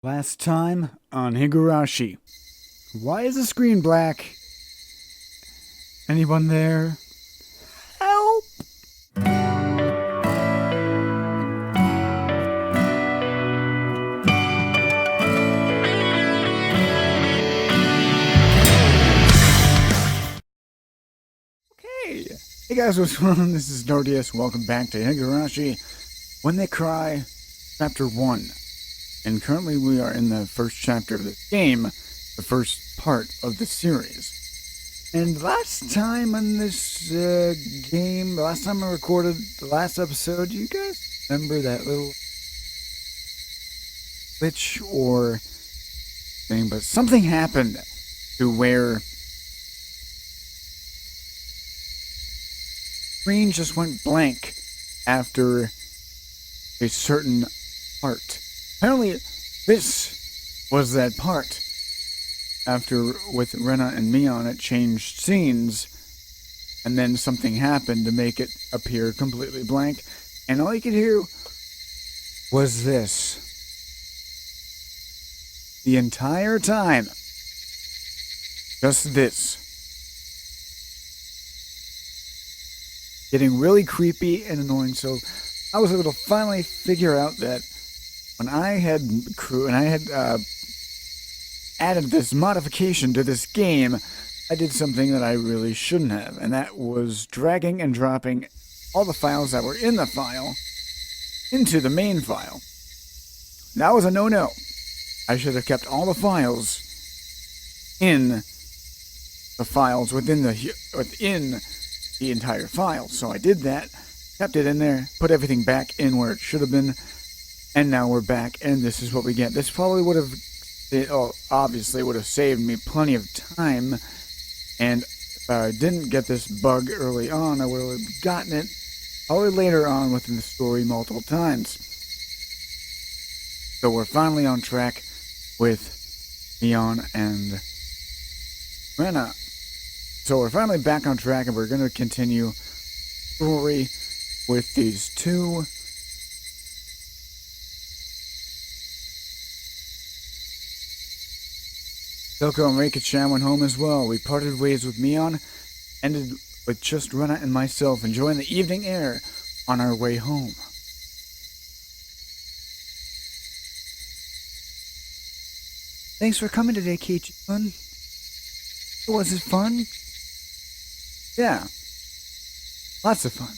Last time on Higurashi. Why is the screen black? Anyone there? Help! Okay. Hey guys, what's going on? This is Nordius. Welcome back to Higurashi. When They Cry, Chapter 1. And currently we are in the first chapter of this game, the first part of the series. And last time on this game, last time I recorded the last episode, do you guys remember that little glitch or thing? But something happened to where screen just went blank after a certain part. Apparently, this was that part. After, with Rena and Mion, it changed scenes, and then something happened to make it appear completely blank, and all you could hear was this. The entire time. Just this. Getting really creepy and annoying, so I was able to finally figure out that when I had added this modification to this game, I did something that I really shouldn't have, and that was dragging and dropping all the files that were in the file into the main file. That was a no-no. I should have kept all the files in the files within the entire file. So I did that, kept it in there, put everything back in where it should have been, and now we're back, and this is what we get. This probably would have, obviously would have saved me plenty of time, and if I didn't get this bug early on, I would have gotten it probably later on within the story multiple times. So we're finally on track with Mion and Rena. So we're finally back on track, and we're going to continue story with these two. Satoko and Rika-chan went home as well. We parted ways with Mion, ended with just Rena and myself enjoying the evening air on our way home. Thanks for coming today, Keiichi-kun. Was it fun? Yeah. Lots of fun.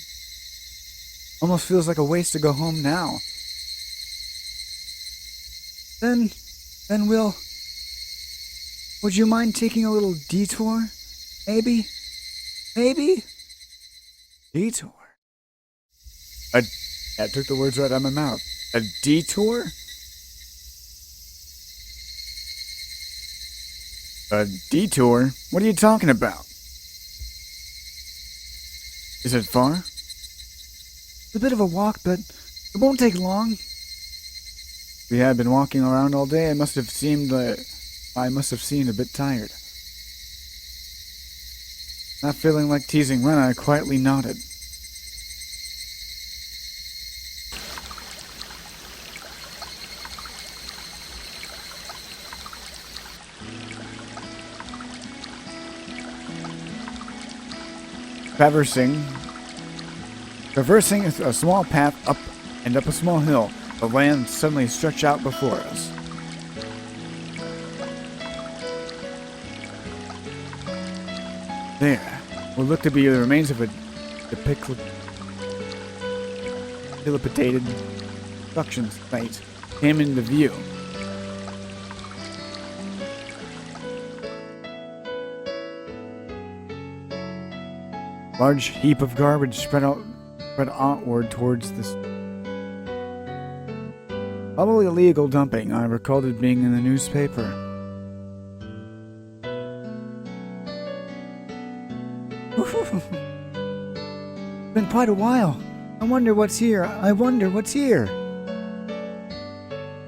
Almost feels like a waste to go home now. Then would you mind taking a little detour? Maybe? Detour? I took the words right out of my mouth. A detour? A detour? What are you talking about? Is it far? It's a bit of a walk, but it won't take long. We had been walking around all day. I must have seemed a bit tired. Not feeling like teasing Rena, I quietly nodded. Traversing a small path up a small hill, the land suddenly stretched out before us. There, what looked to be the remains of a dilapidated construction site came into view. Large heap of garbage spread outward towards this. Probably illegal dumping. I recalled it being in the newspaper. It's been quite a while. I wonder what's here.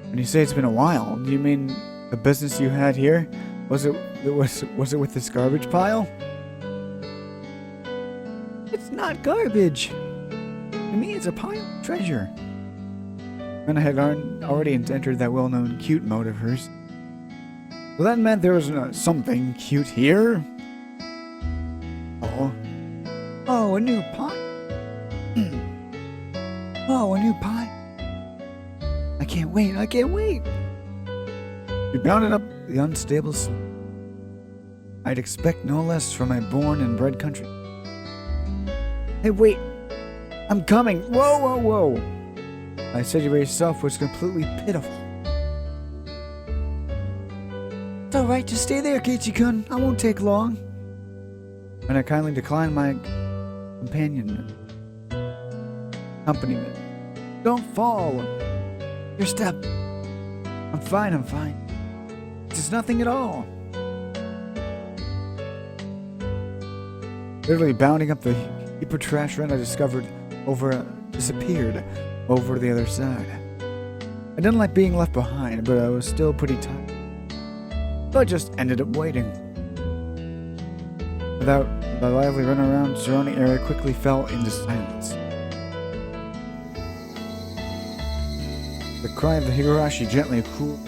When you say it's been a while, do you mean the business you had here? Was it with this garbage pile? It's not garbage. To me, it's a pile of treasure. Rena had already entered that well-known cute mode of hers. Well, that meant there was something cute here. Oh, a new pie. Oh, a new pie. I can't wait. She bounded up the unstable slope. I'd expect no less from my born and bred country. Hey, wait. I'm coming. Whoa. My sedentary self was completely pitiful. It's alright, just stay there, Keiichi-kun. I won't take long. And I kindly declined my accompaniment. Don't fall. Your step. I'm fine. It's nothing at all. Literally bounding up the heap of trash Rena disappeared over the other side. I didn't like being left behind, but I was still pretty tired. So I just ended up waiting. Without the lively run around, the surrounding area quickly fell into silence. The cry of the Higurashi gently cooled.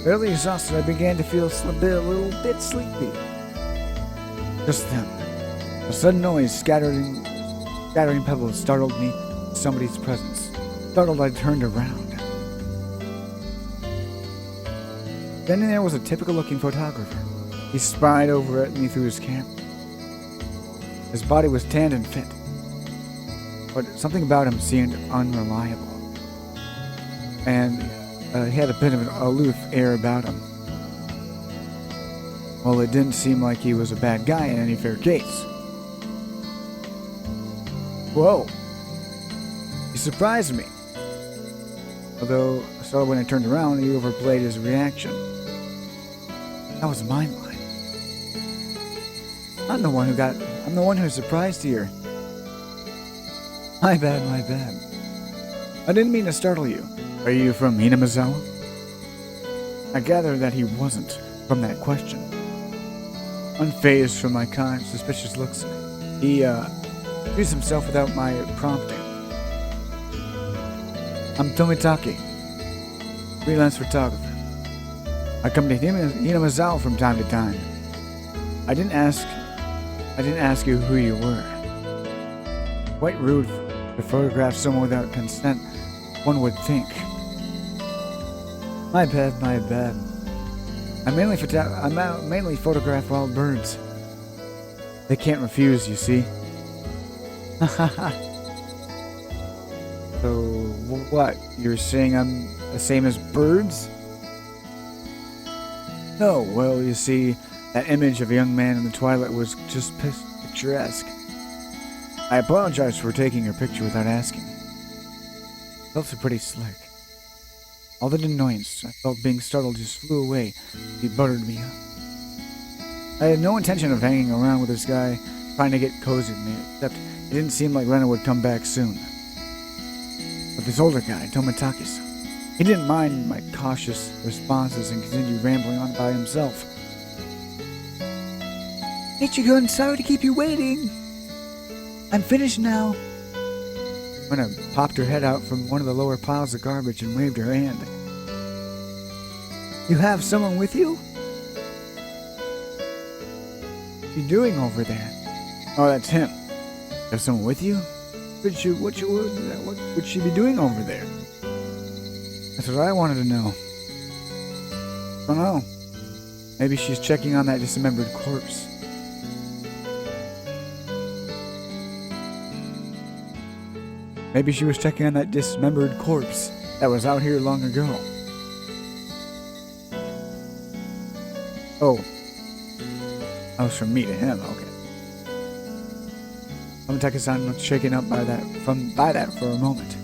Barely exhausted, I began to feel a little bit sleepy. Just then, a sudden noise scattering pebbles startled me with somebody's presence. Startled, I turned around. Standing there was a typical-looking photographer. He spied over at me through his camera. His body was tanned and fit, but something about him seemed unreliable. And he had a bit of an aloof air about him. Well, it didn't seem like he was a bad guy in any fair case. Whoa. He surprised me. Although, so when I turned around, he overplayed his reaction. That was my line. I'm the one who surprised here. My bad. I didn't mean to startle you. Are you from Hinamizawa? I gathered that he wasn't from that question. Unfazed from my kind, suspicious looks, he introduced himself without my prompting. I'm Tomitake, freelance photographer. I come to Hinamizawa from time to time. I didn't ask you who you were. Quite rude to photograph someone without consent, one would think. My bad. I mainly photograph wild birds. They can't refuse, you see. So, what? You're saying I'm the same as birds? No, well, you see, that image of a young man in the twilight was just picturesque. I apologize for taking your picture without asking. Felt so pretty slick. All that annoyance I felt being startled just flew away. He buttered me up. I had no intention of hanging around with this guy trying to get cozy with me, except it didn't seem like Rena would come back soon. But this older guy, Tomitake-san, he didn't mind my cautious responses and continued rambling on by himself. Keiichi-kun, sorry to keep you waiting. I'm finished now. Rena popped her head out from one of the lower piles of garbage and waved her hand. You have someone with you? What are you doing over there? Oh, that's him. You have someone with you? What would she be doing over there? That's what I wanted to know. I don't know. Maybe she's checking on that dismembered corpse. Maybe she was checking on that dismembered corpse that was out here long ago. Oh. That was from me to him, okay. Tomitake-san looked shaken up by that for a moment.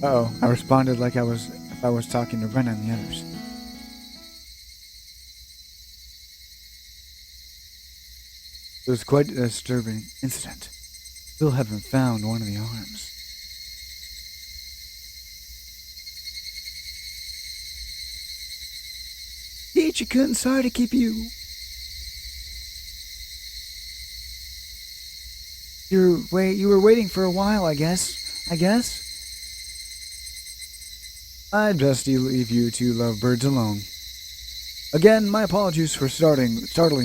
Uh-oh, I responded like if I was talking to Rena and the others. It was quite a disturbing incident. Still haven't found one of the arms. Keiichi-kun, sorry to keep you. You were waiting for a while, I guess. I'd best leave you two lovebirds alone. Again, my apologies for startling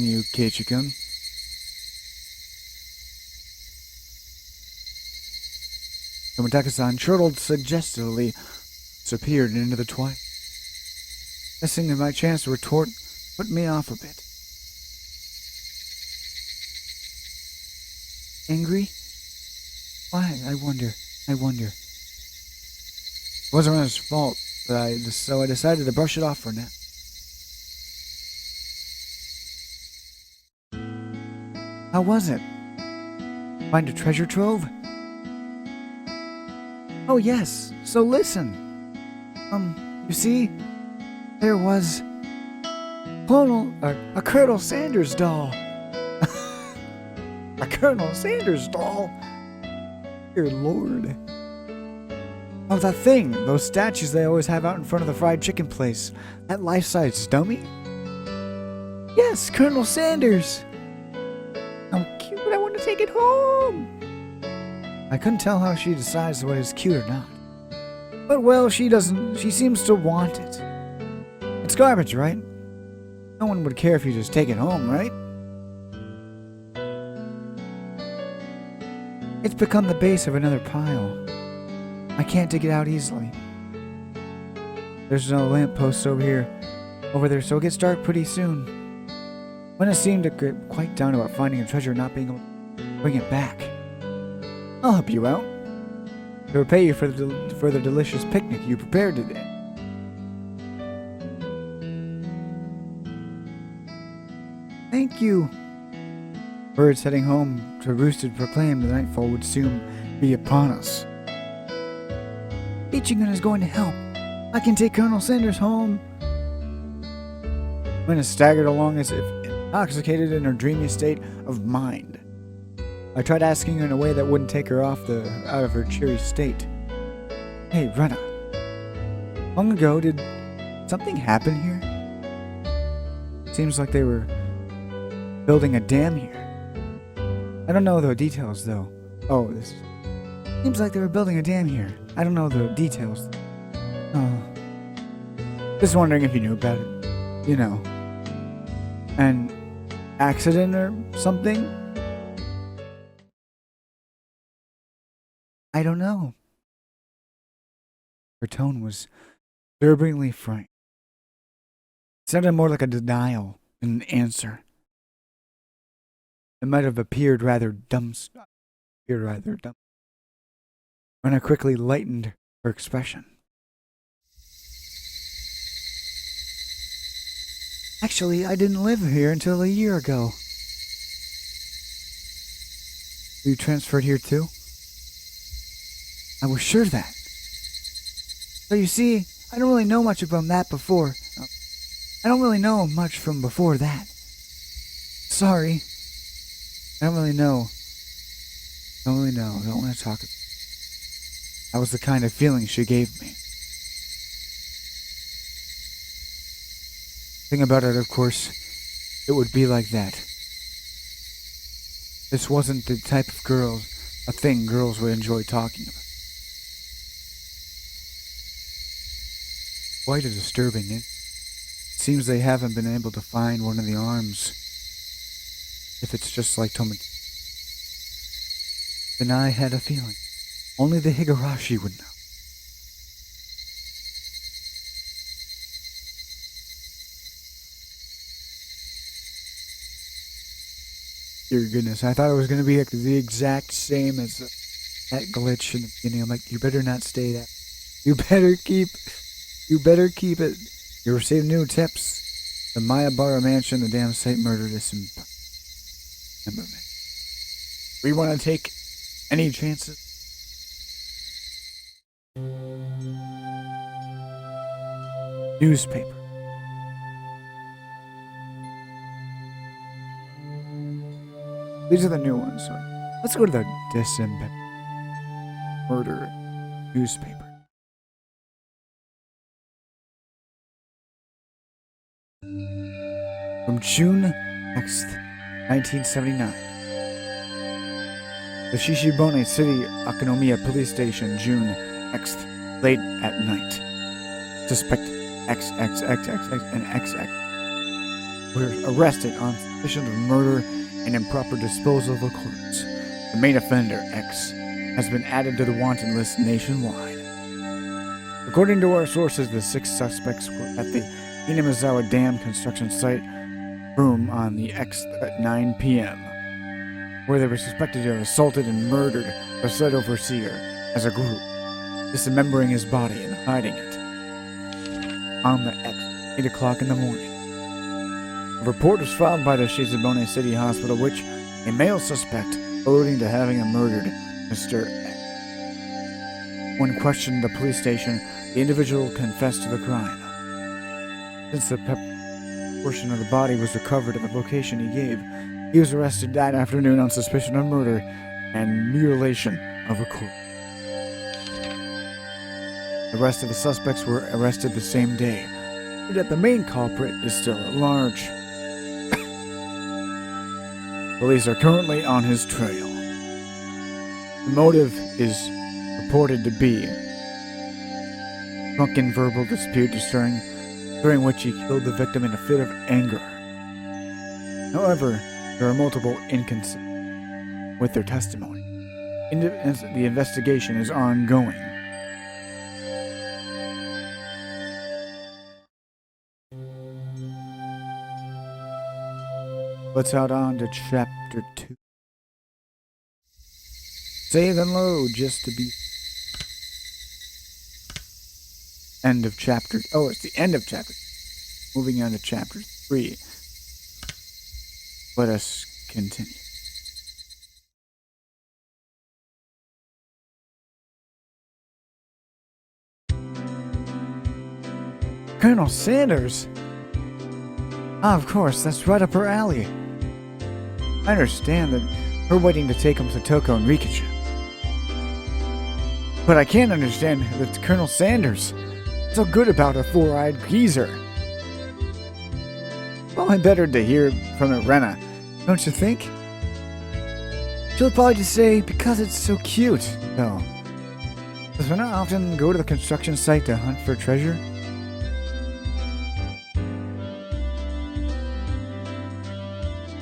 you, Keiichi-kun. Tomitaka-san chortled suggestively, disappeared into the twilight. Guessing that my chance to retort put me off a bit. Angry? Why, I wonder. It wasn't Rena's fault, so I decided to brush it off for now. How was it? Find a treasure trove? Oh yes, so listen. You see, there was a Colonel Sanders doll. A Colonel Sanders doll? Dear Lord. Oh, that thing, those statues they always have out in front of the fried chicken place. That life-size dummy? Yes, Colonel Sanders. How cute, I want to take it home. I couldn't tell how she decides whether it's cute or not. But well, she seems to want it. It's garbage, right? No one would care if you just take it home, right? It's become the base of another pile. I can't dig it out easily. There's no lamppost over there, so it gets dark pretty soon. When it seemed to get quite down about finding a treasure and not being able to bring it back. I'll help you out. To repay you for the delicious picnic you prepared today. Thank you. Birds heading home to roost had proclaimed the nightfall would soon be upon us. Keiichi-kun is going to help. I can take Colonel Sanders home. Rena staggered along as if intoxicated in her dreamy state of mind. I tried asking her in a way that wouldn't take her out of her cheery state. Hey, Rena. Long ago, did something happen here? Seems like they were building a dam here. I don't know the details, though. Seems like they were building a dam here. I don't know the details. Oh. Just wondering if you knew about it. You know. An accident or something? I don't know. Her tone was disturbingly frank. It sounded more like a denial than an answer. It might have appeared rather dumb. Rena quickly lightened her expression. Actually, I didn't live here until a year ago. Were you transferred here too? I was sure of that. So you see, I don't really know much from that before. I don't really know much from before that. Sorry. I don't really know. Don't want to talk. That was the kind of feeling she gave me. Thing about it, of course, it would be like that. This wasn't the type of thing girls would enjoy talking about. Quite a disturbing it. Seems they haven't been able to find one of the arms. If it's just like Tomodachi. Then I had a feeling. Only the Higurashi would know. Dear goodness, I thought it was going to be the exact same as that glitch in the beginning. I'm like, you better not stay that. You better keep it. You received new tips. The Maebara mansion, the damn site murder dismemberment. We want to take any chances. Newspaper. These are the new ones. So let's go to the dismemberment murder newspaper. From June 6th, 1979. The Shishibone City Akinomiya Police Station, June X, late at night. Suspect XXXXX and XX were arrested on suspicion of murder and improper disposal of a corpse. The main offender, X, has been added to the wanted list nationwide. According to our sources, the 6 suspects were at the Hinamizawa Dam construction site room on the X at 9 p.m., where they were suspected to have assaulted and murdered the site overseer as a group, dismembering his body and hiding it on the X at 8 o'clock in the morning. A report was filed by the Shizubone City Hospital, which a male suspect alluding to having murdered Mr. X. When questioned at the police station, the individual confessed to the crime. Since the portion of the body was recovered at the location he gave, he was arrested that afternoon on suspicion of murder and mutilation of a corpse. The rest of the suspects were arrested the same day, but yet the main culprit is still at large. Police are currently on his trail. The motive is reported to be a drunken verbal dispute during which he killed the victim in a fit of anger. However, there are multiple inconsistencies with their testimony. The investigation is ongoing. Let's head on to chapter 2. Save and load just to be... End of chapter... Oh, it's the end of chapter. Moving on to chapter 3. Let us continue. Colonel Sanders? Ah, of course, that's right up her alley. I understand that we're waiting to take him to Toko and Rikachu. But I can't understand that Colonel Sanders is so good about a four-eyed geezer. Probably better to hear from Rena, don't you think? She'll probably just say, because it's so cute, though. Does Rena often go to the construction site to hunt for treasure?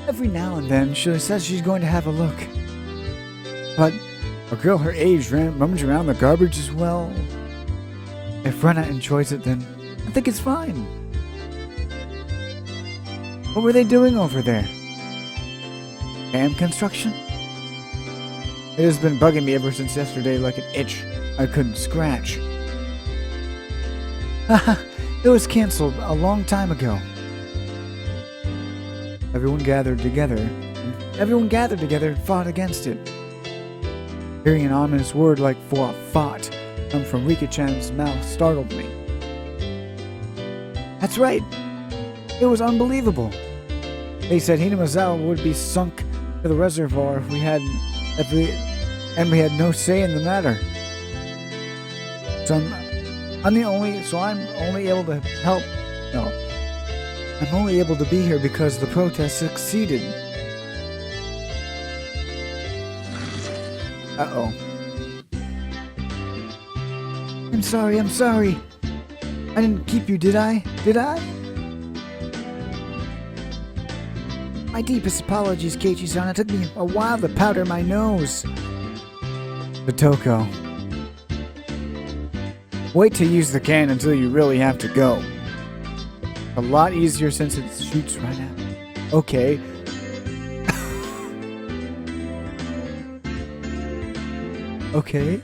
Every now and then, she says she's going to have a look. But a girl her age rummage around the garbage as well. If Rena enjoys it, then I think it's fine. What were they doing over there? Dam construction? It has been bugging me ever since yesterday like an itch I couldn't scratch. Haha, it was cancelled a long time ago. Everyone gathered together and fought against it. Hearing an ominous word like fought come from Rika-chan's mouth startled me. That's right. It was unbelievable. They said Hinamizawa would be sunk to the reservoir if we had no say in the matter. I'm only able to be here because the protest succeeded. Uh-oh. I'm sorry. I didn't keep you, did I? My deepest apologies, Keiichi-san. It took me a while to powder my nose. Satoko. Wait to use the can until you really have to go. A lot easier since it shoots right out. Okay. Okay.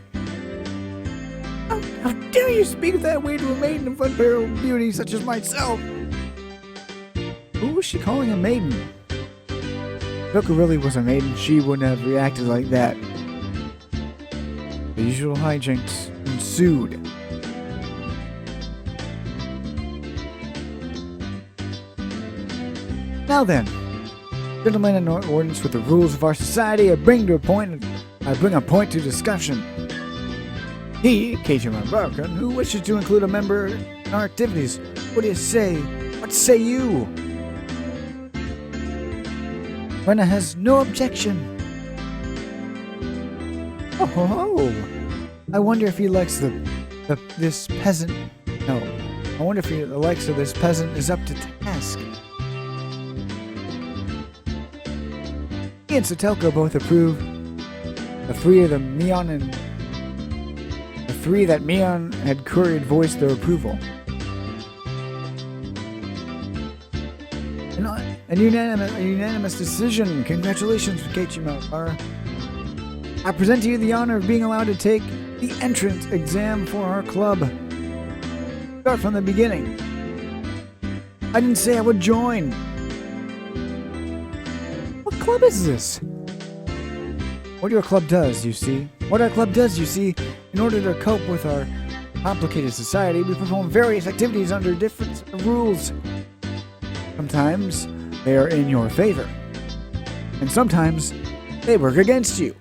How dare you speak that way to a maiden of unparalleled beauty such as myself? Who was she calling a maiden? If Rika really was a maiden, she wouldn't have reacted like that. The usual hijinks ensued. Now then, gentlemen, in accordance with the rules of our society, I bring a point to discussion. He, Keiichi Maebara, who wishes to include a member in our activities, what do you say? What say you? Rena has no objection. Oh, I wonder if he likes this peasant. No, I wonder if the likes of this peasant is up to task. He and Satoko both approve. The three that Mion had couriered voiced their approval. A unanimous decision. Congratulations, Keiichi Maebara. I present to you the honor of being allowed to take the entrance exam for our club. Start from the beginning. I didn't say I would join. What club is this? What our club does, you see, in order to cope with our complicated society, we perform various activities under different rules. Sometimes they are in your favor, and sometimes they work against you.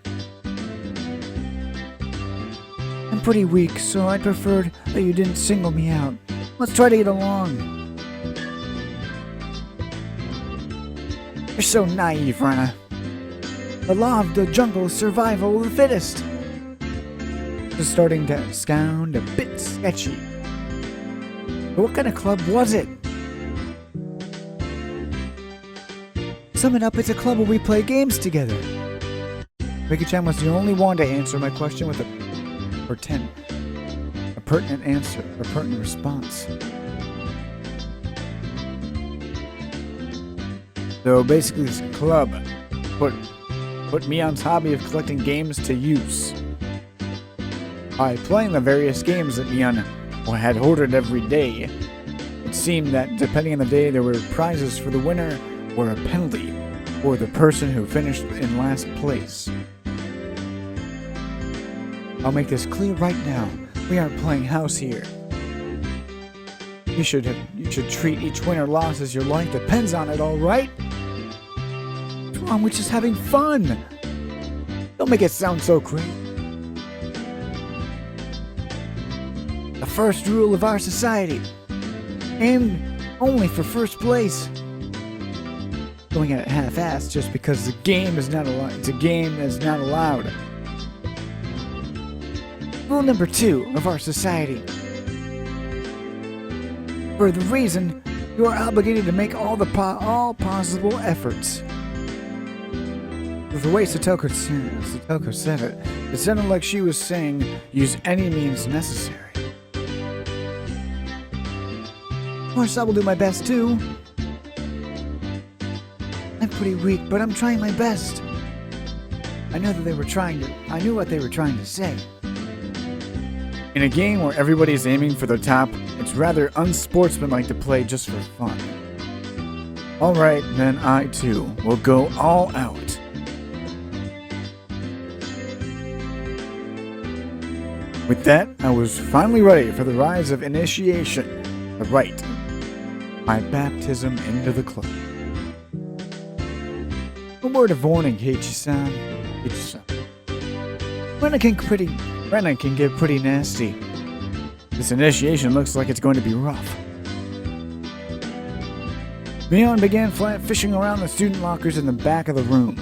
I'm pretty weak, so I preferred that you didn't single me out. Let's try to get along. You're so naive, Rena. The law of the jungle is survival of the fittest. This is starting to sound a bit sketchy. But what kind of club was it? Sum it up, it's a club where we play games together. Rika-chan was the only one to answer my question with a pertinent answer, a pertinent response. So basically this club put Mion's hobby of collecting games to use. By playing the various games that Mion had ordered every day, it seemed that depending on the day there were prizes for the winner or a penalty for the person who finished in last place. I'll make this clear right now. We aren't playing house here. You should treat each win or loss as your life depends on it, all right? What's wrong with just having fun? Don't make it sound so crazy. The first rule of our society: aim only for first place. Going at it half-assed just because the game is not allowed. It's a game that's not allowed. Rule number 2 of our society: for the reason, you are obligated to make all possible efforts. The way Satoko said it sounded like she was saying, use any means necessary. Of course, I will do my best too. I'm pretty weak, but I'm trying my best. I knew what they were trying to say. In a game where everybody's aiming for the top, it's rather unsportsmanlike to play just for fun. Alright, then I too will go all out. With that, I was finally ready for the rise of initiation, the rite, my baptism into the club. A word of warning, Keiichi-san. Rena can get pretty nasty. This initiation looks like it's going to be rough. Mion began fishing around the student lockers in the back of the room.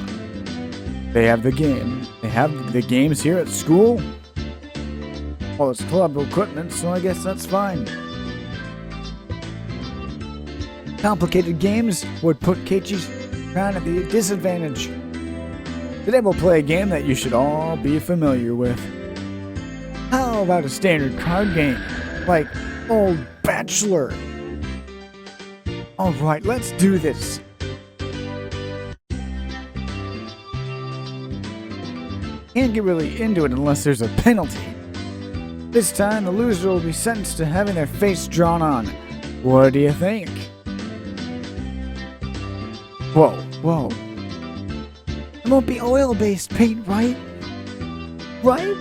They have the games here at school? Well, it's club equipment, so I guess that's fine. Complicated games would put Keiichi-san at the disadvantage. Today we'll play a game that you should all be familiar with. How about a standard card game, like Old Bachelor? Alright, let's do this. Can't get really into it unless there's a penalty. This time, the loser will be sentenced to having their face drawn on. What do you think? Whoa. It won't be oil-based paint, right? Right?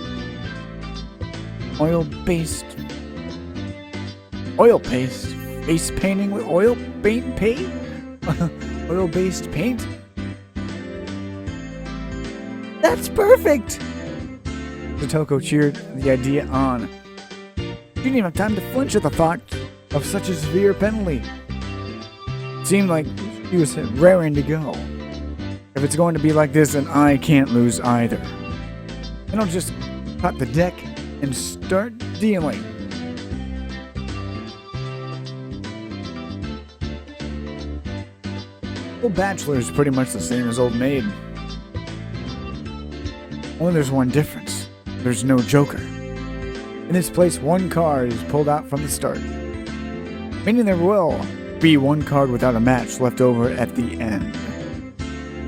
Oil paste? Face painting with oil paint? Oil-based paint? That's perfect! Satoko cheered the idea on. She didn't even have time to flinch at the thought of such a severe penalty. It seemed like she was raring to go. If it's going to be like this, then I can't lose either. Then I'll just cut the deck and start dealing. Old Bachelor is pretty much the same as Old Maid. Only there's one difference. There's no Joker. In this place, one card is pulled out from the start, meaning there will be one card without a match left over at the end.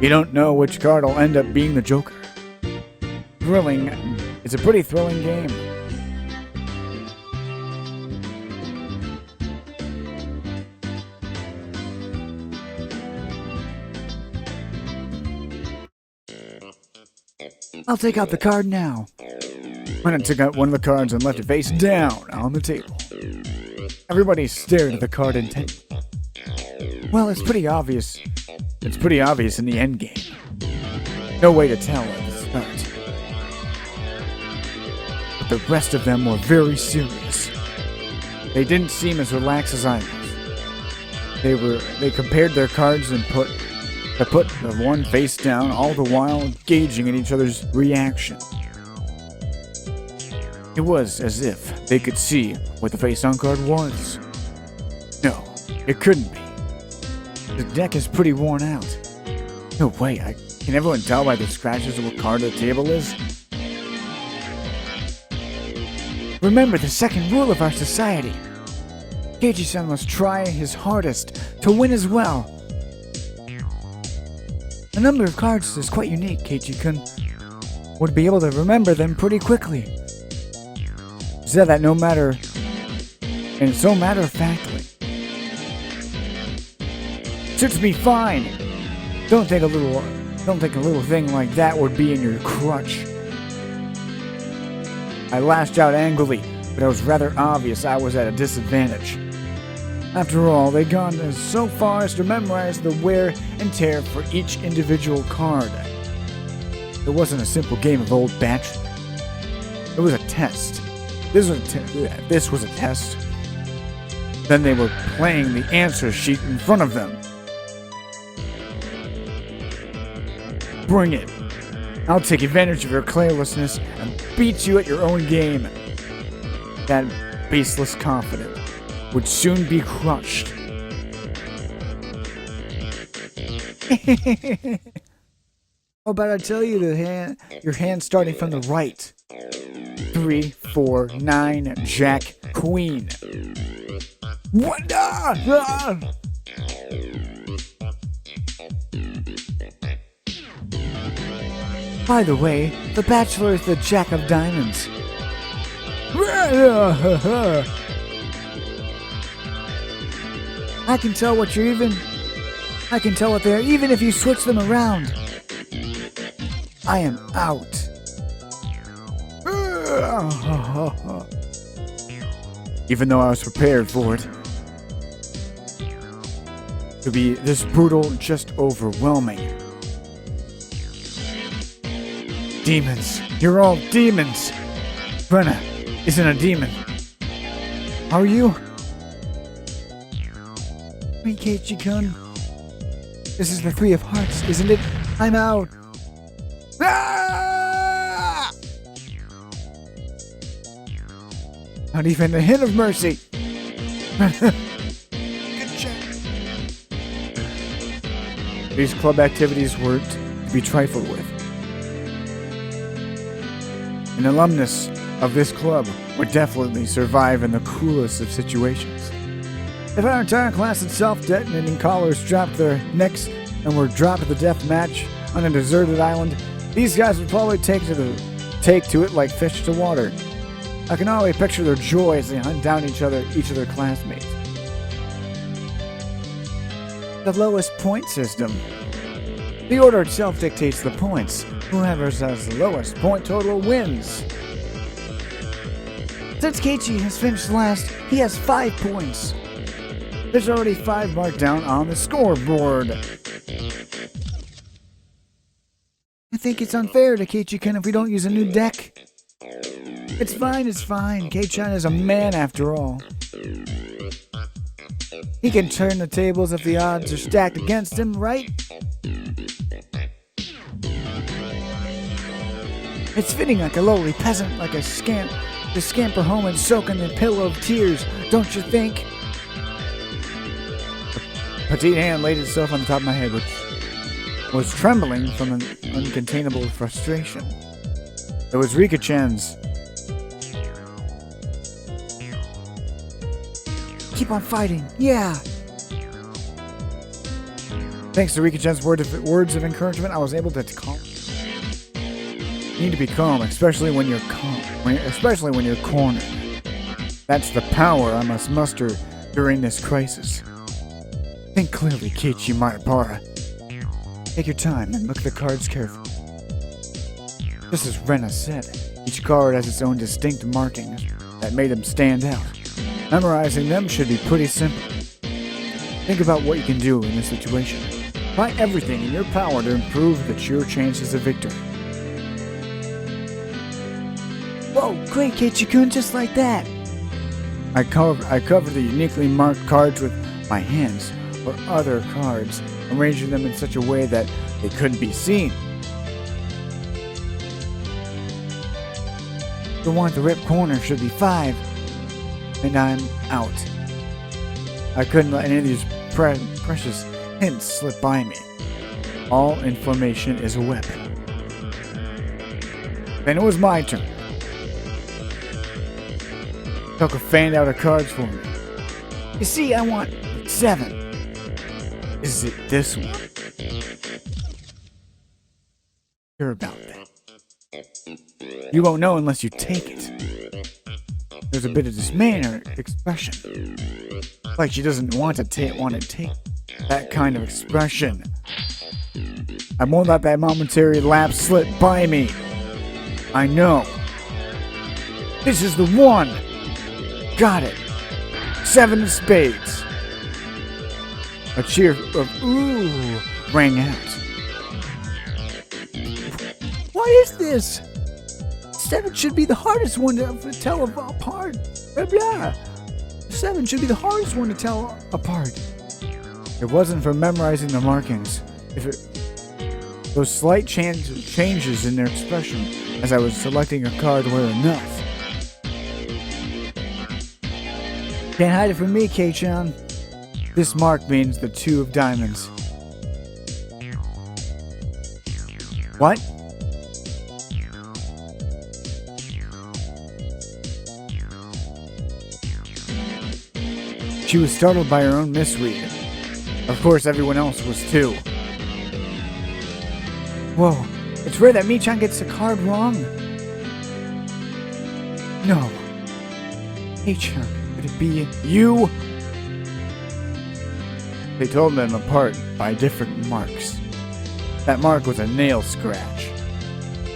You don't know which card will end up being the Joker. Thrilling. It's a pretty thrilling game. I'll take out the card now. Rena took out one of the cards and left it face down on the table. Everybody stared at the card intently. Well, it's pretty obvious. It's pretty obvious in the end game. No way to tell at the start. But the rest of them were very serious. They didn't seem as relaxed as I was. They compared their cards and put the one face down, all the while gauging at each other's reaction. It was as if they could see what the face-down card was. No, it couldn't be. The deck is pretty worn out. No way, can everyone tell by the scratches of what card the table is? Remember the second rule of our society. Keiichi-san must try his hardest to win as well. The number of cards is quite unique, Keiichi-kun. Would be able to remember them pretty quickly. Said that no matter, and so matter-of-factly. Suits me fine. Don't think a little thing like that would be in your crutch. I lashed out angrily, but it was rather obvious I was at a disadvantage. After all, they'd gone so far as to memorize the wear and tear for each individual card. It wasn't a simple game of Old Bachelor. It was a test. This was a test. Then they were playing the answer sheet in front of them. Bring it. I'll take advantage of your carelessness and beat you at your own game. That baseless confidence would soon be crushed. How about I tell you your hand starting from the right. 3, 4, 9, Jack, Queen. What? By the way, the Bachelor is the Jack of Diamonds. I can tell what they are even if you switch them around. I am out. Even though I was prepared for it. To be this brutal, just overwhelming. Demons. You're all demons. Rena isn't a demon. Are you? Wait, Keiichi-kun. This is the Three of Hearts, isn't it? I'm out. Ah! Not even a hint of mercy. Good job. These club activities weren't to be trifled with. An alumnus of this club would definitely survive in the cruelest of situations. If our entire class had self-detonating collars dropped their necks and were dropped at the death match on a deserted island, these guys would probably take to it like fish to water. I can already picture their joy as they hunt down each of their classmates. The lowest point system. The order itself dictates the points. Whoever has the lowest point total wins. Since Keiichi has finished last, he has 5 points. There's already 5 marked down on the scoreboard. I think it's unfair to Keiichi-kun if we don't use a new deck. It's fine. Keiichi-kun is a man after all. He can turn the tables if the odds are stacked against him, right? It's fitting like a lowly peasant, like a scamp to scamper home and soak in the pillow of tears, don't you think? The petite hand laid itself on the top of my head, which was trembling from an uncontainable frustration. It was Rika-chan's. Keep on fighting, yeah! Thanks to Rika-chan's words of encouragement, I was able to calm. You need to be calm, especially when you're cornered. That's the power I must muster during this crisis. Think clearly, Keiichi Maebara. Take your time and look at the cards carefully. Just as Rena said, each card has its own distinct markings that made them stand out. Memorizing them should be pretty simple. Think about what you can do in this situation. Try everything in your power to improve your chances of victory. Whoa, great Keiichi-kun, just like that! I cover the uniquely marked cards with my hands or other cards, arranging them in such a way that they couldn't be seen. The one at the rip corner should be 5, and I'm out. I couldn't let any of these precious hints slip by me. All information is a weapon. Then it was my turn. Satoko fanned out her cards for me. You see, I want 7. Is it this one? Hear about that. You won't know unless you take it. There's a bit of dismay in her expression. Like she doesn't want to take that kind of expression. I won't let that momentary lapse slip by me. I know. This is the one. Got it. 7 of spades. A cheer of ooh rang out. Why is this? 7 should be the hardest one to tell apart. Blah, blah. 7 should be the hardest one to tell apart. It wasn't for memorizing the markings. Those slight changes in their expression as I was selecting a card were enough. Can't hide it from me, Kei-chan. This mark means the 2 of diamonds. What? She was startled by her own misread. Of course, everyone else was too. Whoa, it's rare that Mi-chan gets a card wrong. No. Kei-chan, could it be you? They told them apart by different marks. That mark was a nail scratch.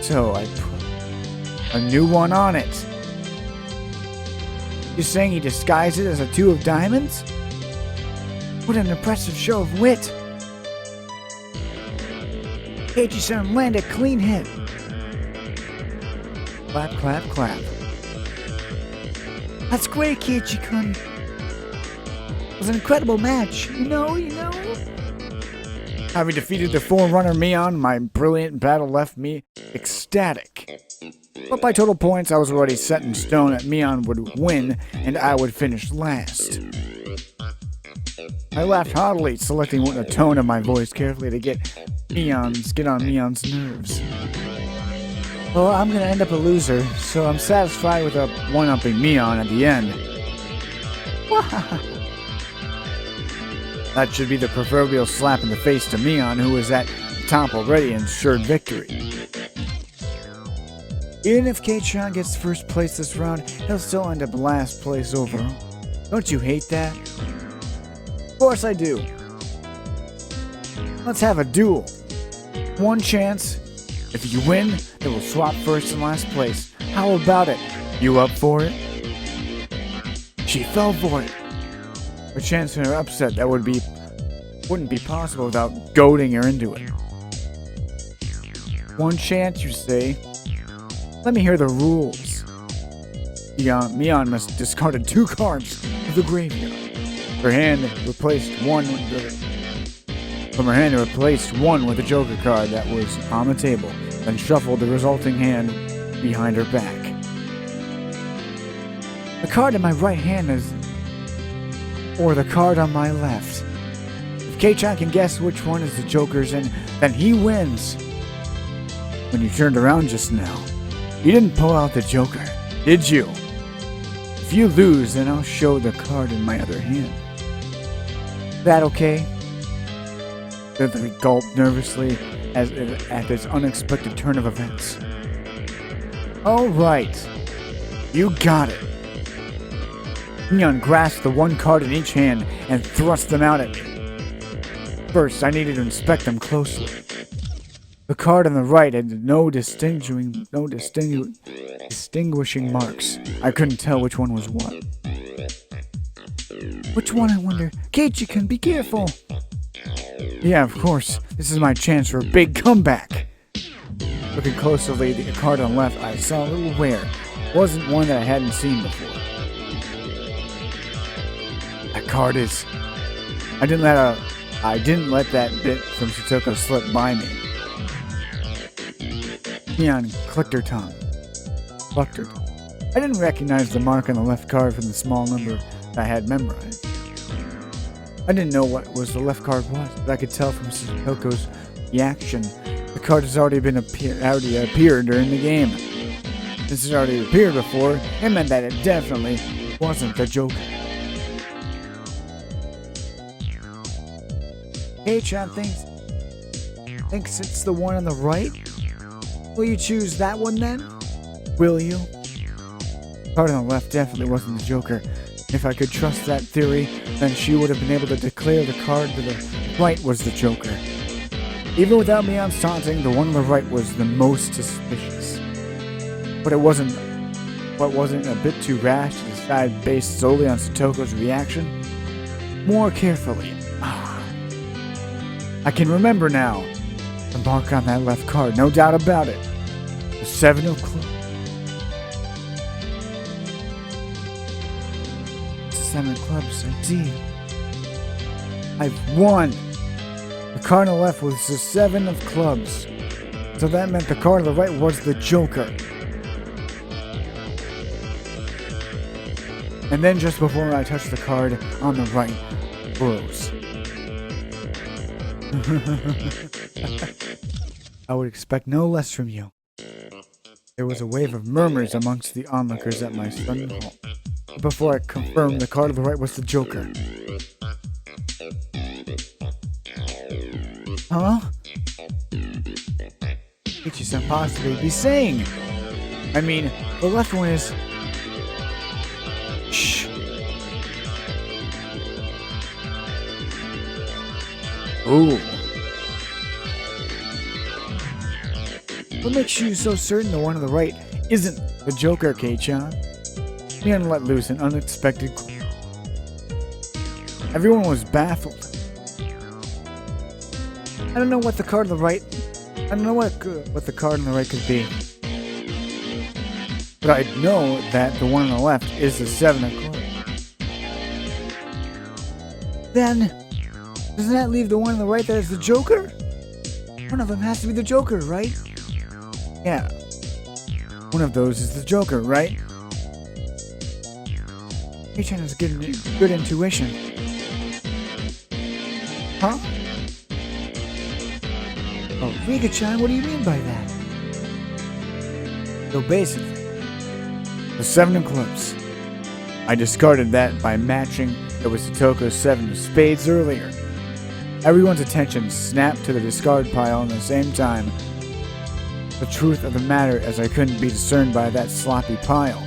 So I put a new one on it. You're saying he disguised it as a 2 of diamonds? What an impressive show of wit! Keiichi-san landed a clean hit. Clap, clap, clap. That's great, Keiichi-kun. It was an incredible match, you know. Having defeated the Forerunner Mion, my brilliant battle left me ecstatic. But by total points, I was already set in stone that Mion would win and I would finish last. I laughed haughtily, selecting the tone of my voice carefully to get on Mion's nerves. Well, I'm gonna end up a loser, so I'm satisfied with one-upping Mion at the end. That should be the proverbial slap in the face to Mion, who was at the top already and ensured victory. Even if Kei-chan gets first place this round, he'll still end up last place overall. Don't you hate that? Of course I do. Let's have a duel. One chance. If you win, then we'll swap first and last place. How about it? You up for it? She fell for it. A chance in her upset that wouldn't be possible without goading her into it. One chance, you say? Let me hear the rules. Mion must discard 2 cards to the graveyard. From her hand, replaced one with a Joker card that was on the table, then shuffled the resulting hand behind her back. The card in my right hand is... or the card on my left. If Keiichi can guess which one is the Joker's, and then he wins. When you turned around just now, you didn't pull out the Joker, did you? If you lose, then I'll show the card in my other hand. That okay? The three gulped nervously at this unexpected turn of events. All right, you got it. Mion grasped the one card in each hand and thrust them out at me. First, I needed to inspect them closely. The card on the right had no distinguishing marks. I couldn't tell which one was what. Which one, I wonder? Keiichi-kun, be careful! Yeah, of course. This is my chance for a big comeback. Looking closely at the card on the left, I saw a little wear. It wasn't one that I hadn't seen before. That card is... I didn't let that bit from Satoko slip by me. Mion clicked her tongue. I didn't recognize the mark on the left card from the small number that I had memorized. I didn't know what the left card was, but I could tell from Satoko's reaction the card has already appeared during the game. Since it already appeared before, it meant that it definitely wasn't the Joker. Keiichi thinks it's the one on the right? Will you choose that one then? Will you? The card on the left definitely wasn't the Joker. If I could trust that theory, then she would have been able to declare the card to the right was the Joker. Even without Mion's taunting, the one on the right was the most suspicious. But it wasn't a bit too rash to decide based solely on Satoko's reaction? More carefully. I can remember now. The mark on that left card, no doubt about it. The 7 of clubs. The 7 of clubs, indeed. I've won. The card on the left was the 7 of clubs. So that meant the card on the right was the Joker. And then just before I touched the card on the right, froze. I would expect no less from you. There was a wave of murmurs amongst the onlookers at my sudden halt. But before I confirmed the card on the right was the Joker. Huh? Keiichi-san possibly be saying. I mean, the left one is... Shh. Ooh. What makes you so certain the one on the right isn't the Joker, Keiichi-chan? Mion let loose an unexpected clue. Everyone was baffled. I don't know what the card on the right... I don't know what the card on the right could be. But I know that the one on the left is the 7 of clubs. Then, doesn't that leave the one on the right that is the Joker? One of them has to be the Joker, right? Yeah. One of those is the Joker, right? Keiichi-chan has good intuition. Huh? Oh, Rika-chan, what do you mean by that? So basically, the 7 of clubs. I discarded that by matching it with Satoko's 7 of spades earlier. Everyone's attention snapped to the discard pile at the same time. The truth of the matter as I couldn't be discerned by that sloppy pile.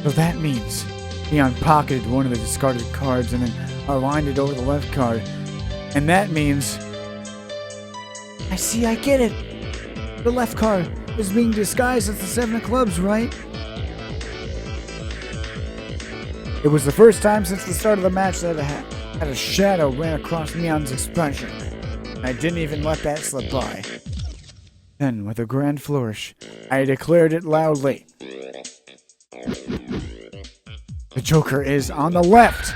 So that means Mion pocketed one of the discarded cards and then aligned it over the left card. And that means... I get it. The left card is being disguised as the 7 of clubs, right? It was the first time since the start of the match that a shadow ran across Mion's expression. I didn't even let that slip by. Then, with a grand flourish, I declared it loudly. The Joker is on the left!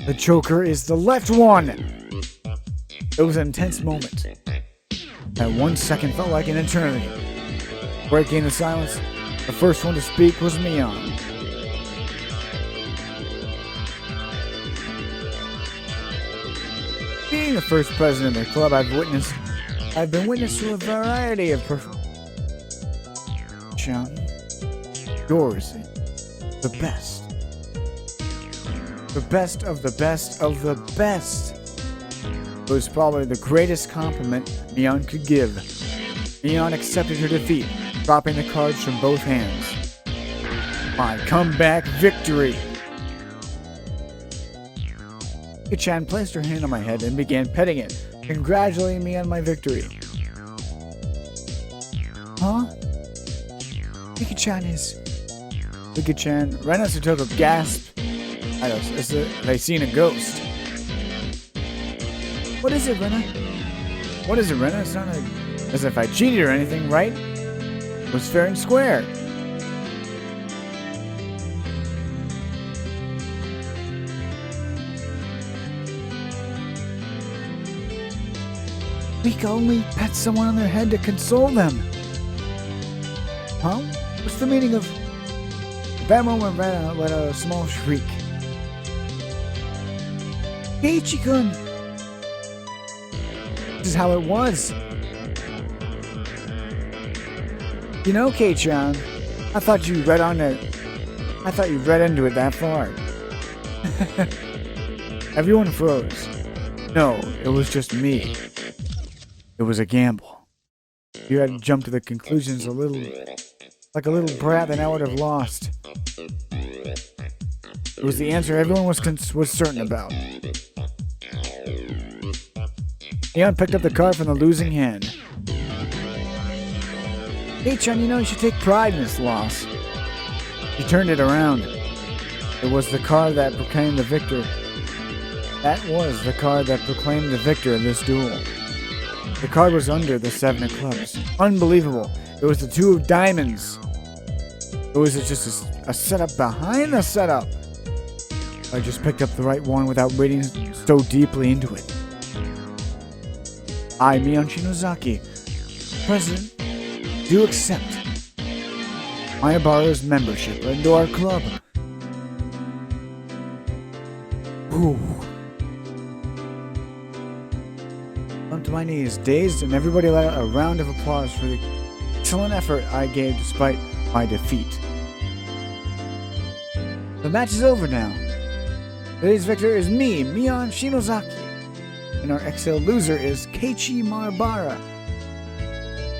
The Joker is the left one! It was an intense moment. That 1 second felt like an eternity. Breaking the silence, the first one to speak was Mion. Being the first president of the club, I've been witness to a variety of yours, the best. The best of the best of the best. It was probably the greatest compliment Mion could give. Mion accepted her defeat, dropping the cards from both hands. My comeback victory! Rika-chan placed her hand on my head and began petting it, congratulating me on my victory. Huh? Rika-chan, Rena Satoko gasped. Have I seen a ghost? What is it, Rena? What is it, Rena? It's not as if I cheated or anything, right? It was fair and square. Rika only pets someone on their head to console them. Huh? What's the meaning of... At that moment, Rena let out a small shriek. Keiichi-kun! This is how it was. You know, Kei-chan, I thought you read into it that far. Everyone froze. No, it was just me. It was a gamble. You had to jump to the conclusions like a little brat that I would have lost. It was the answer everyone was certain about. Mion picked up the card from the losing hand. Kei-chan, you know you should take pride in this loss. She turned it around. It was the card that proclaimed the victor. That was the card that proclaimed the victor of this duel. The card was under the 7 of clubs. Unbelievable. It was the 2 of diamonds. It was just a setup behind the setup. I just picked up the right one without wading so deeply into it. I, Mion Sonozaki, President, do accept Maebara's membership into our club. Ooh. Went to my knees, dazed, and everybody let out a round of applause for the excellent effort I gave despite my defeat. The match is over now. Today's victor is me, Mion Sonozaki, and our exiled loser is Keiichi Maebara.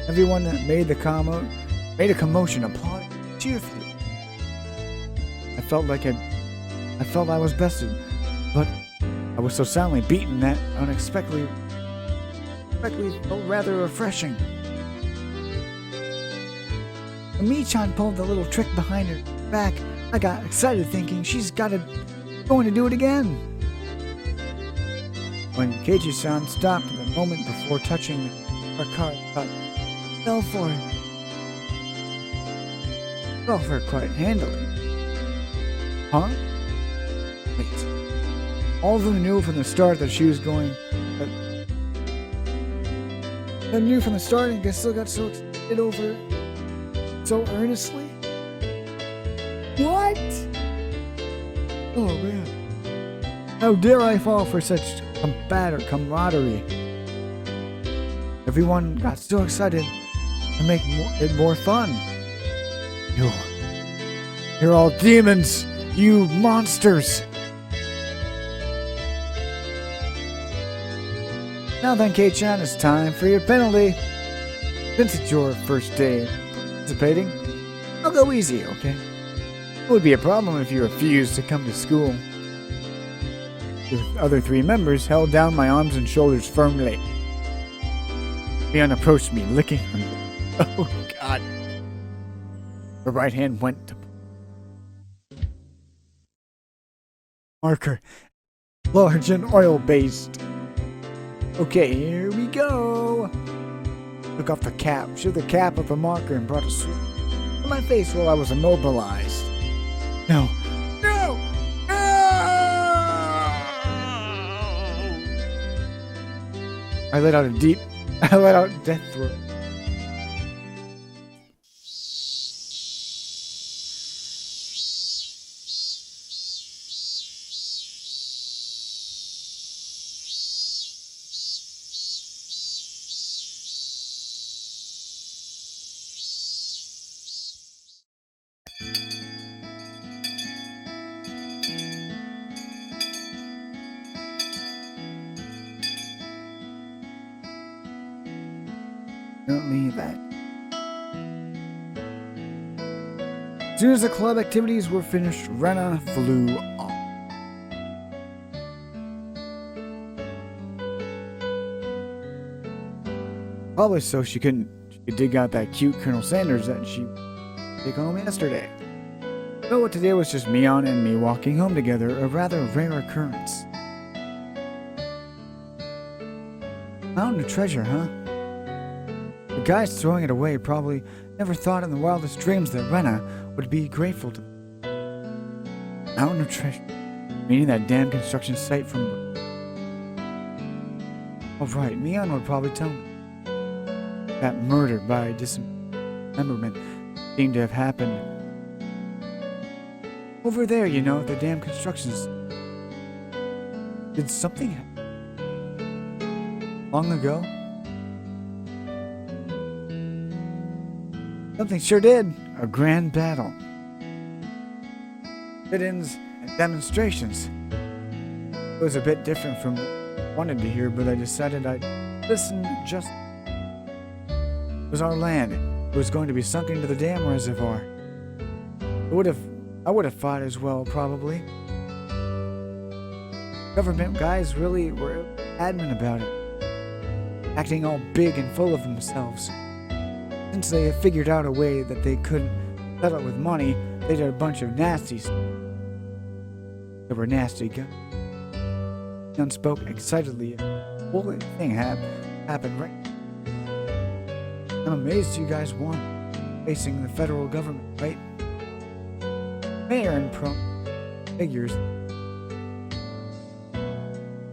Everyone that made a commotion, applauding cheerfully. I felt I was bested, but I was so soundly beaten that unexpectedly felt rather refreshing. When Mi-chan pulled the little trick behind her back, I got excited thinking she's going to do it again. When Keiichi-san stopped the moment before touching her card, I thought, fell for it quite handily. Huh? Wait. All of them knew from the start that she was going... I knew from the start and I still got so excited over it so earnestly. What? Oh man. How dare I fall for such camaraderie? Everyone got so excited to make it more fun. You're all demons, you monsters. Now then, Kei-chan, it's time for your penalty. Since it's your first day participating, I'll go easy, okay? It would be a problem if you refused to come to school. The other 3 members held down my arms and shoulders firmly. Mion approached me, licking her. Oh, God. Her right hand went to marker, large and oil-based. Okay, here we go. Took off the cap, shook the cap of the marker, and brought a sweep to my face while I was immobilized. No. I let out a deep I let out death throat. Apparently that. As soon as the club activities were finished, Rena flew off. Probably so she could dig out that cute Colonel Sanders that she took home yesterday. But what today was just Mion and me walking home together, a rather rare occurrence. Mountain of treasure, huh? The guys throwing it away probably never thought in the wildest dreams that Rena would be grateful to them. Mountain of treasure, meaning that damn construction site from... Oh right, Mion would probably tell me. That murder by dismemberment seemed to have happened over there, you know, the damn constructions. Did something happen long ago? Something sure did. A grand battle. Sit-ins and demonstrations. It was a bit different from what I wanted to hear, but I decided I'd listen just... It was our land. It was going to be sunk into the dam reservoir. I would have fought as well, probably. Government guys really were adamant about it, acting all big and full of themselves. Since they had figured out a way that they couldn't settle with money, they did a bunch of nasties. They were nasty guys. Mion spoke excitedly. The whole thing happened right. I'm amazed you guys won, facing the federal government, right? Mayor and pro figures.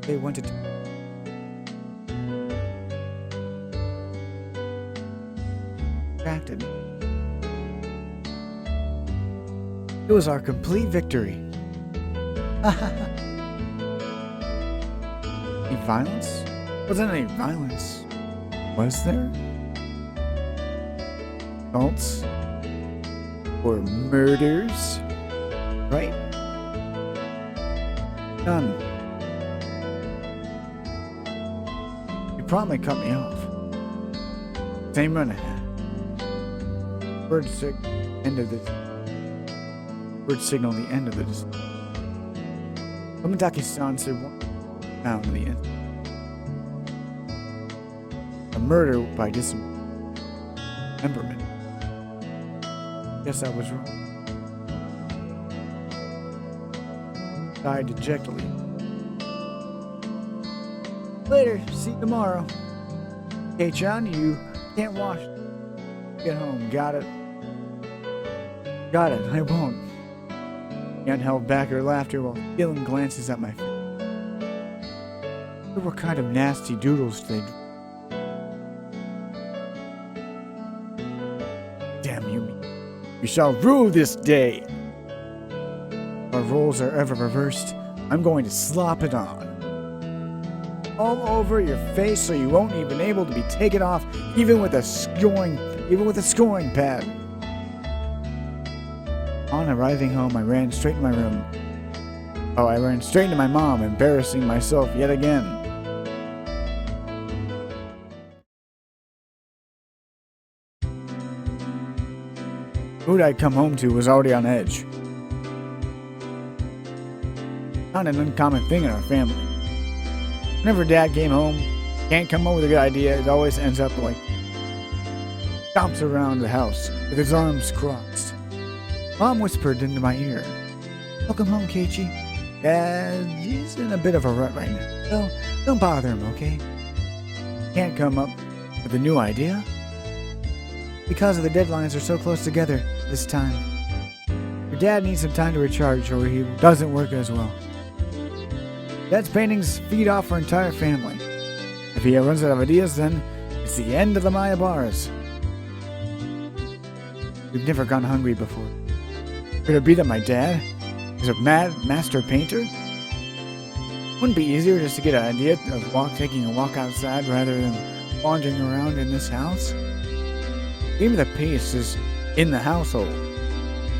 They wanted to. Distracted. It was our complete victory. Any violence? Wasn't any violence. Was there? Assaults? Or murders? Right? None. You probably cut me off. Same run ahead. Word signal the end of this. Tomitaki-san said one down to the end. A murder by dismemberment. Guess I was wrong. Died dejectedly. Later, see you tomorrow. Hey, John, you can't wash. Get home, got it? Got it, I won't. Mion held back her laughter while stealing glances at my face. What kind of nasty doodles they do? Damn you, we shall rue this day. If our roles are ever reversed, I'm going to slop it on. All over your face so you won't even be able to be taken off even with a scoring pad. On arriving home, I ran straight to my room. I ran straight to my mom, embarrassing myself yet again. Food I'd come home to was already on edge. Not an uncommon thing in our family. Whenever Dad came home, can't come up with a good idea, it always ends up like stomps around the house with his arms crossed. Mom whispered into my ear, "Welcome home, Keiichi. Dad, he's in a bit of a rut right now, so don't bother him, okay? Can't come up with a new idea? Because of the deadlines are so close together this time. Your dad needs some time to recharge or he doesn't work as well. Dad's paintings feed off our entire family. If he runs out of ideas, then It's the end of the Maebaras. We've never gone hungry before. Could it be that my dad is a mad master painter? Wouldn't it be easier just to get an idea of taking a walk outside rather than wandering around in this house? Even the pace is in the household.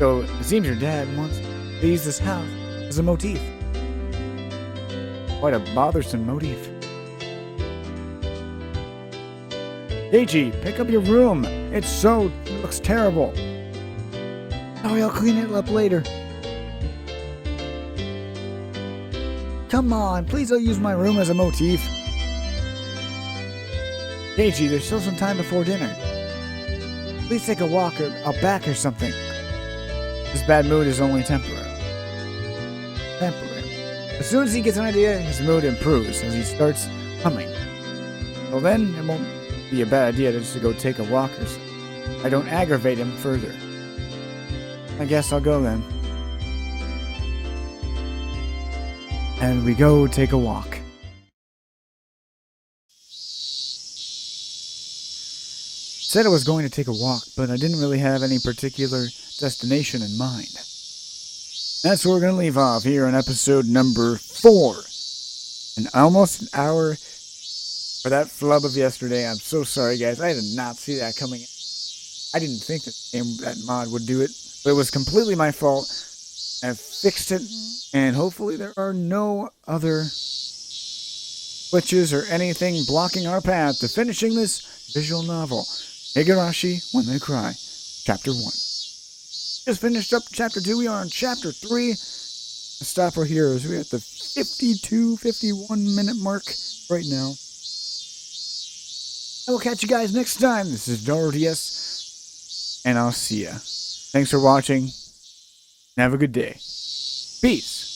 So it seems your dad wants to use this house as a motif. Quite a bothersome motif. Keiichi, pick up your room. It looks terrible. Sorry, I'll clean it up later. Come on, please don't use my room as a motif. Keiichi, there's still some time before dinner. Please take a walk or out back or something. This bad mood is only temporary. As soon as he gets an idea, his mood improves as he starts humming. Well then, it won't be a bad idea just to go take a walk or something. I don't aggravate him further. I guess I'll go then. And we go take a walk. Said I was going to take a walk, but I didn't really have any particular destination in mind. That's where we're going to leave off here on episode number 4. And almost an hour for that flub of yesterday. I'm so sorry, guys. I did not see that coming. I didn't think that mod would do it, but it was completely my fault. I've fixed it, and hopefully there are no other glitches or anything blocking our path to finishing this visual novel, Higurashi When They Cry, Chapter 1. Just finished up Chapter 2. We are on Chapter 3. Let's stop our heroes. We're at the 51 minute mark right now. I will catch you guys next time. This is Daaro DS, and I'll see ya. Thanks for watching, and have a good day. Peace.